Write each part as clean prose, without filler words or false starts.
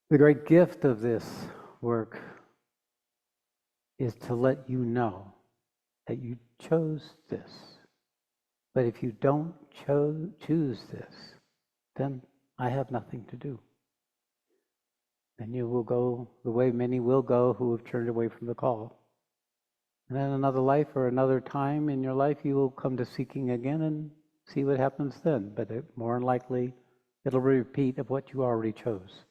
The great gift of this work is to let you know that you chose this. But if you don't choose this, then I have nothing to do. Then you will go the way many will go who have turned away from the call. And then another life or another time in your life, you will come to seeking again and see what happens then. But more than likely, it'll be a repeat of what you already chose.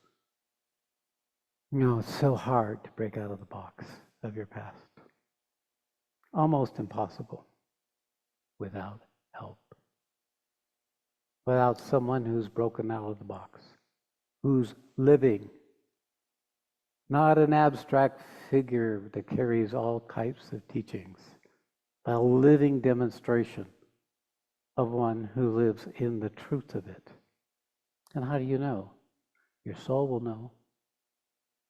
You know, it's so hard to break out of the box of your past. Almost impossible without help. Without someone who's broken out of the box, who's living. Not an abstract figure that carries all types of teachings, but a living demonstration of one who lives in the truth of it. And how do you know? Your soul will know,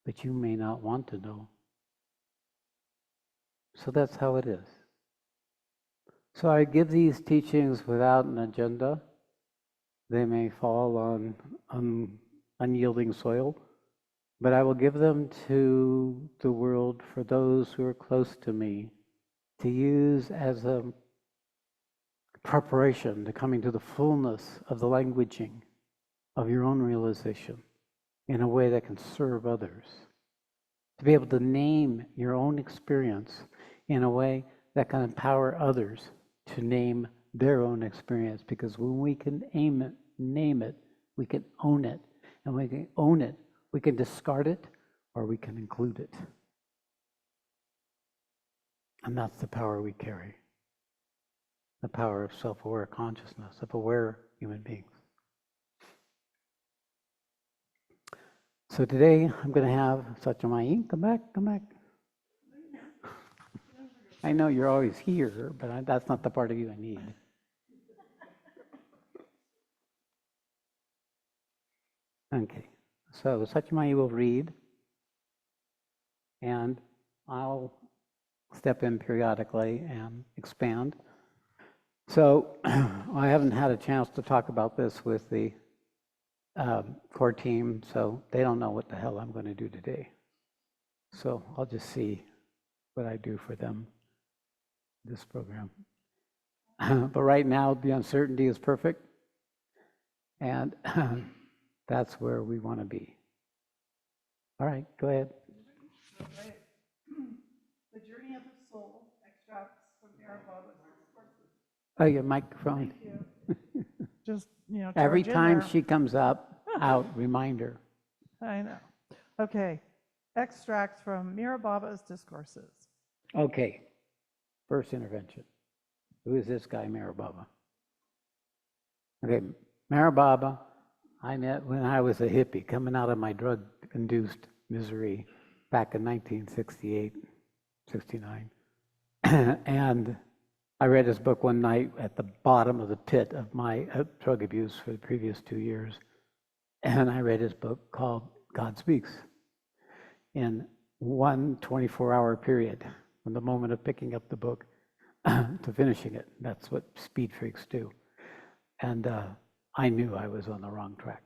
but you may not want to know. So that's how it is. So I give these teachings without an agenda. They may fall on unyielding soil, but I will give them to the world for those who are close to me to use as a preparation to coming to the fullness of the languaging of your own realization in a way that can serve others. To be able to name your own experience in a way that can empower others to name their own experience. Because when we can name it, we can own it. And when we can own it, we can discard it or we can include it. And that's the power we carry. The power of self-aware consciousness, of aware human beings. So today I'm going to have Satyamai. Come back. I know you're always here, but that's not the part of you I need. Okay, so Satyamai will read, and I'll step in periodically and expand. So I haven't had a chance to talk about this with the core team, so they don't know what the hell I'm going to do today. So I'll just see what I do for them, this program. But right now, the uncertainty is perfect, and that's where we want to be. All right, go ahead. Right. The Journey of the Soul, extracts from Theravada's Discourses. Oh, your microphone. Thank you. Just, Every charge in time there. she comes up, out, remind her. I know. Okay. Extracts from Mira Baba's Discourses. Okay. First intervention. Who is this guy, Mira Baba? Okay, Mira Baba, I met when I was a hippie coming out of my drug-induced misery back in 1968, 69. And I read his book one night at the bottom of the pit of my drug abuse for the previous 2 years. And I read his book called God Speaks in one 24-hour period, from the moment of picking up the book to finishing it. That's what speed freaks do. And I knew I was on the wrong track.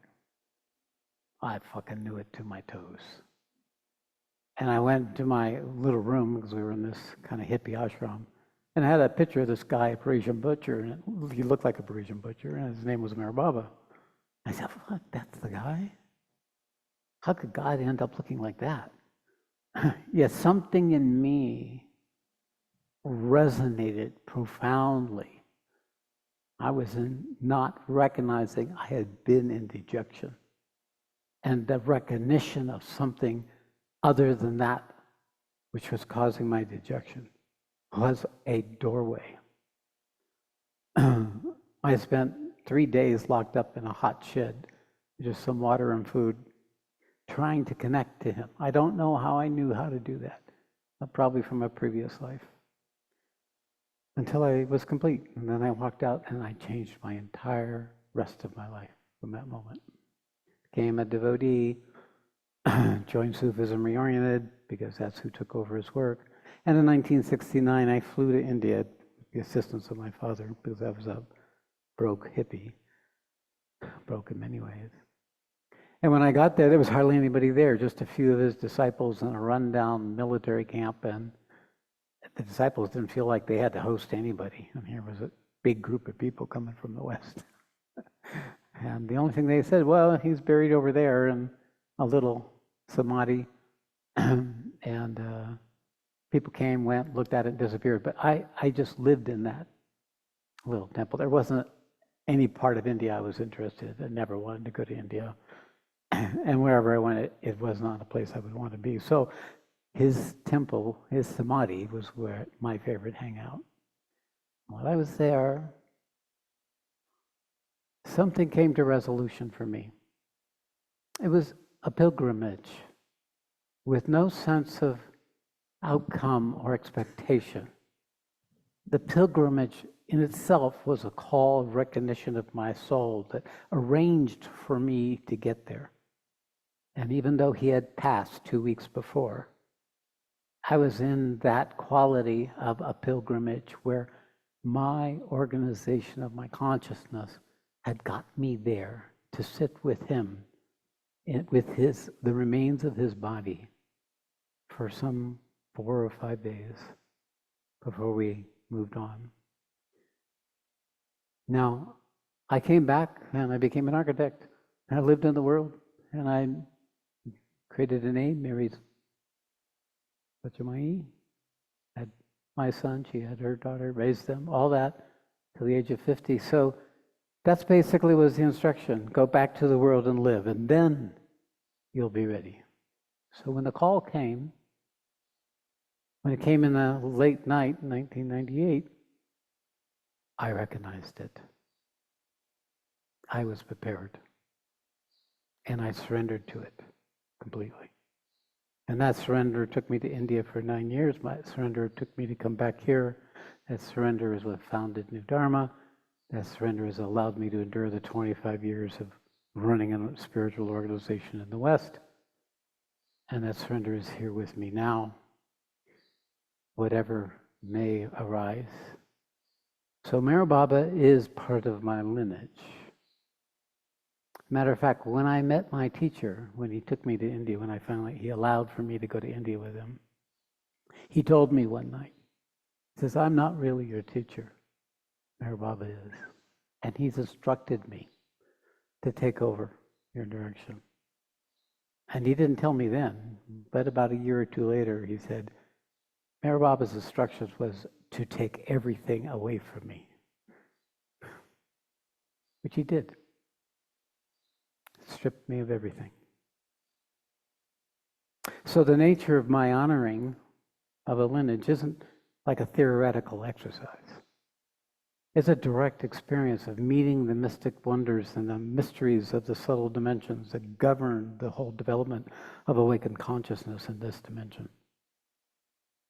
I fucking knew it to my toes. And I went to my little room, because we were in this kind of hippie ashram, and I had a picture of this guy, a Parisian butcher, and he looked like a Parisian butcher, and his name was Mira Baba. I said, fuck, that's the guy? How could God end up looking like that? Yet something in me resonated profoundly. I was not recognizing I had been in dejection. And the recognition of something other than that which was causing my dejection was a doorway. I spent 3 days locked up in a hot shed, just some water and food, trying to connect to him. I don't know how I knew how to do that, probably from a previous life, until I was complete. And then I walked out and I changed my entire rest of my life from that moment. Became a devotee, joined Sufism Reoriented, because that's who took over his work. And in 1969, I flew to India with the assistance of my father, because I was a broke hippie, broke in many ways. And when I got there was hardly anybody there, just a few of his disciples in a rundown military camp, and the disciples didn't feel like they had to host anybody. And here was a big group of people coming from the West. And the only thing they said, well, he's buried over there in a little samadhi. And people came, went, looked at it, disappeared. But I just lived in that little temple. There wasn't any part of India I was interested in. I never wanted to go to India. And wherever I went, it was not a place I would want to be. So his temple, his samadhi, was where my favorite hangout. While I was there, something came to resolution for me. It was a pilgrimage with no sense of outcome or expectation. The pilgrimage in itself was a call of recognition of my soul that arranged for me to get there. And even though he had passed 2 weeks before, I was in that quality of a pilgrimage where my organization of my consciousness had got me there to sit with him, with the remains of his body for some 4 or 5 days before we moved on. Now, I came back and I became an architect. I lived in the world and I created a name, married Bachamayi, had my son, she had her daughter, raised them, all that till the age of 50. So that's basically was the instruction. Go back to the world and live, and then you'll be ready. So when the call came, when it came in the late night, 1998, I recognized it. I was prepared. And I surrendered to it completely. And that surrender took me to India for 9 years. My surrender took me to come back here. That surrender is what founded New Dharma. That surrender has allowed me to endure the 25 years of running a spiritual organization in the West. And that surrender is here with me now, whatever may arise. So Meher Baba is part of my lineage. Matter of fact, when I met my teacher, when he took me to India, he allowed for me to go to India with him, he told me one night, he says, I'm not really your teacher, Meher Baba is. And he's instructed me to take over your direction. And he didn't tell me then, but about a year or two later, he said, Meher Baba's instructions was to take everything away from me, which he did. Stripped me of everything. So the nature of my honoring of a lineage isn't like a theoretical exercise. It's a direct experience of meeting the mystic wonders and the mysteries of the subtle dimensions that govern the whole development of awakened consciousness in this dimension.